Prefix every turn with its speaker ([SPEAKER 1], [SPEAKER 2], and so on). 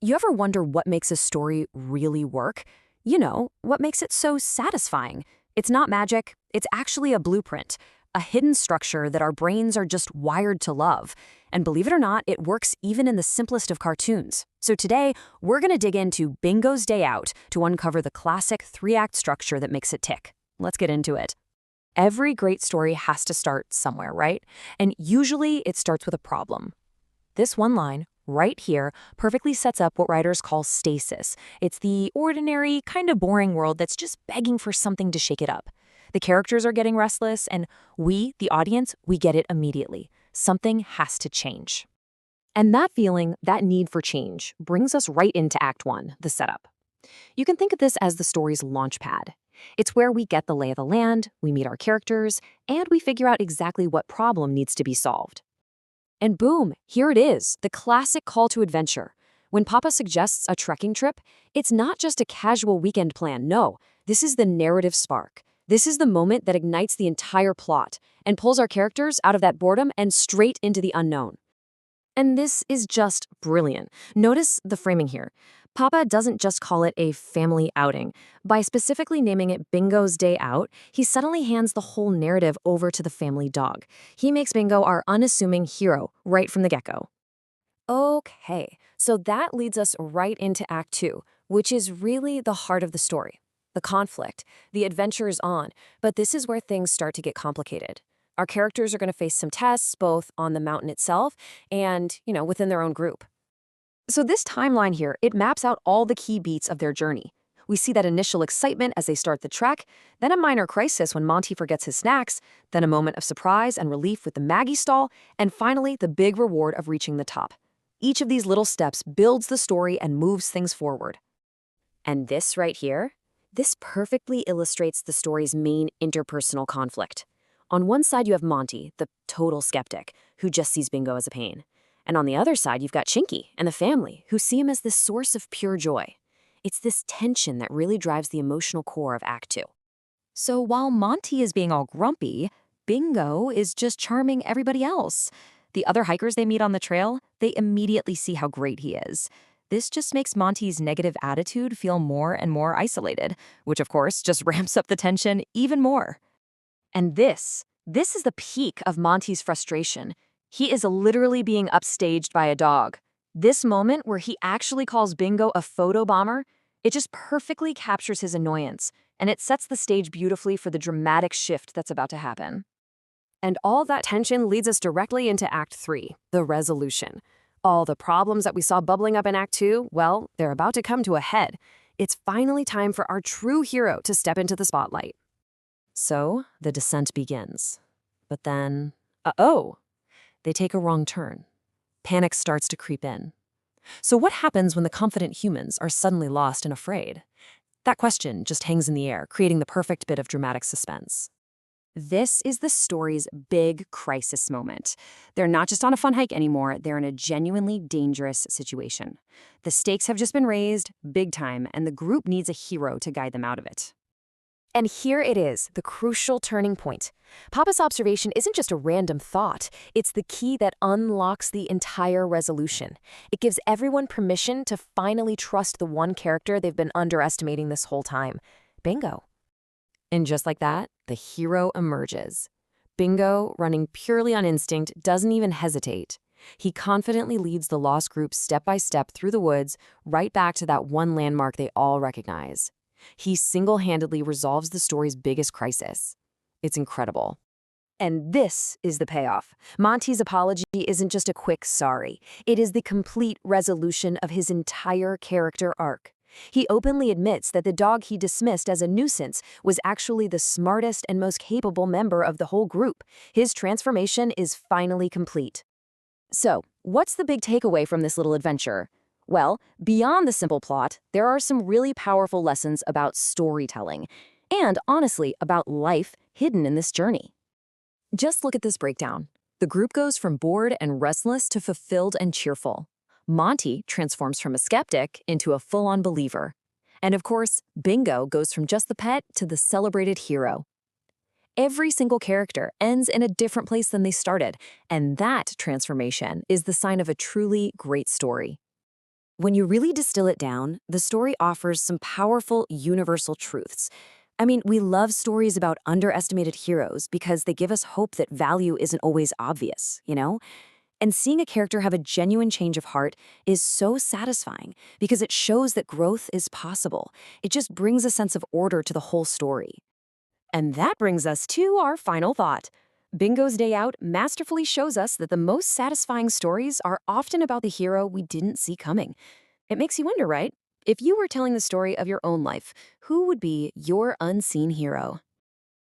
[SPEAKER 1] You ever wonder what makes a story really work? What makes it so satisfying? It's not magic, it's actually a blueprint, a hidden structure that our brains are just wired to love. And believe it or not, it works even in the simplest of cartoons. So today, we're going to dig into Bingo's Day Out to uncover the classic three-act structure that makes it tick. Let's get into it. Every great story has to start somewhere, right? And usually it starts with a problem. This one line, right here, perfectly sets up what writers call stasis. It's the ordinary, kind of boring world that's just begging for something to shake it up. The characters are getting restless, and we, the audience, we get it immediately. Something has to change. And that feeling, that need for change, brings us right into Act 1, the setup. You can think of this as the story's launch pad. It's where we get the lay of the land, we meet our characters, and we figure out exactly what problem needs to be solved. And boom, here it is, the classic call to adventure. When Papa suggests a trekking trip, it's not just a casual weekend plan, no. This is the narrative spark. This is the moment that ignites the entire plot and pulls our characters out of that boredom and straight into the unknown. And this is just brilliant. Notice the framing here. Papa doesn't just call it a family outing. By specifically naming it Bingo's Day Out, he suddenly hands the whole narrative over to the family dog. He makes Bingo our unassuming hero right from the get-go. Okay, so that leads us right into Act 2, which is really the heart of the story. The conflict, the adventure is on, but this is where things start to get complicated. Our characters are going to face some tests, both on the mountain itself and, within their own group. So this timeline here, it maps out all the key beats of their journey. We see that initial excitement as they start the trek, then a minor crisis when Monty forgets his snacks, then a moment of surprise and relief with the Maggie stall, and finally the big reward of reaching the top. Each of these little steps builds the story and moves things forward. And this right here, this perfectly illustrates the story's main interpersonal conflict. On one side, you have Monty, the total skeptic, who just sees Bingo as a pain. And on the other side, you've got Chinky and the family, who see him as this source of pure joy. It's this tension that really drives the emotional core of Act 2. So while Monty is being all grumpy, Bingo is just charming everybody else. The other hikers they meet on the trail, they immediately see how great he is. This just makes Monty's negative attitude feel more and more isolated, which of course just ramps up the tension even more. And this is the peak of Monty's frustration. He is literally being upstaged by a dog. This moment where he actually calls Bingo a photo bomber, it just perfectly captures his annoyance, and it sets the stage beautifully for the dramatic shift that's about to happen. And all that tension leads us directly into Act 3, the resolution. All the problems that we saw bubbling up in Act 2, well, they're about to come to a head. It's finally time for our true hero to step into the spotlight. So, the descent begins. But then, they take a wrong turn. Panic starts to creep in. So what happens when the confident humans are suddenly lost and afraid? That question just hangs in the air, creating the perfect bit of dramatic suspense. This is the story's big crisis moment. They're not just on a fun hike anymore, they're in a genuinely dangerous situation. The stakes have just been raised, big time, and the group needs a hero to guide them out of it. And here it is, the crucial turning point. Papa's observation isn't just a random thought, it's the key that unlocks the entire resolution. It gives everyone permission to finally trust the one character they've been underestimating this whole time, Bingo. And just like that, the hero emerges. Bingo, running purely on instinct, doesn't even hesitate. He confidently leads the lost group step by step through the woods, right back to that one landmark they all recognize. He single-handedly resolves the story's biggest crisis. It's incredible. And this is the payoff. Monty's apology isn't just a quick sorry. It is the complete resolution of his entire character arc. He openly admits that the dog he dismissed as a nuisance was actually the smartest and most capable member of the whole group. His transformation is finally complete. So, what's the big takeaway from this little adventure? Well, beyond the simple plot, there are some really powerful lessons about storytelling, and honestly, about life hidden in this journey. Just look at this breakdown. The group goes from bored and restless to fulfilled and cheerful. Monty transforms from a skeptic into a full-on believer. And of course, Bingo goes from just the pet to the celebrated hero. Every single character ends in a different place than they started, and that transformation is the sign of a truly great story. When you really distill it down, the story offers some powerful universal truths. I mean, we love stories about underestimated heroes because they give us hope that value isn't always obvious, you know? And seeing a character have a genuine change of heart is so satisfying because it shows that growth is possible. It just brings a sense of order to the whole story. And that brings us to our final thought. Bingo's Day Out masterfully shows us that the most satisfying stories are often about the hero we didn't see coming. It makes you wonder, right? If you were telling the story of your own life, who would be your unseen hero?